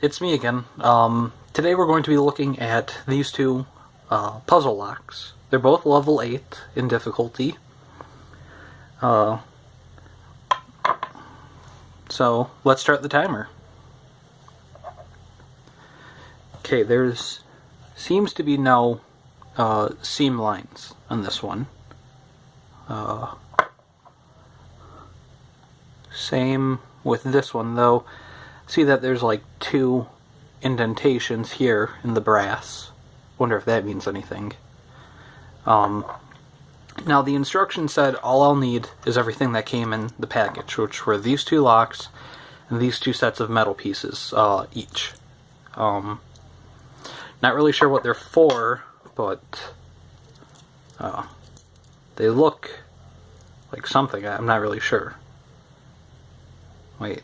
it's me again. Today we're going to be looking at these two puzzle locks. They're both level 8 in difficulty. So let's start the timer. Okay, there's seems to be no seam lines on this one. Same with this one, though. See that there's like 2 indentations here in the brass. Wonder if that means anything. Now the instructions said all I'll need is everything that came in the package, which were these 2 locks and these 2 sets of metal pieces each. Not really sure what they're for, but they look like something. I'm not really sure. Wait.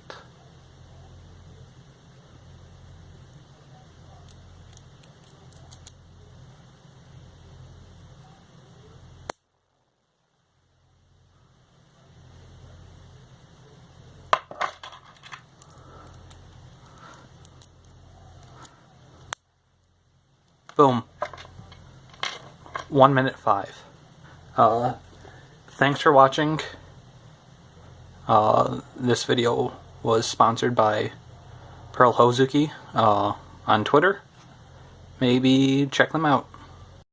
Boom. 1:05. Thanks for watching. This video was sponsored by Pearl Hozuki on Twitter. Maybe check them out.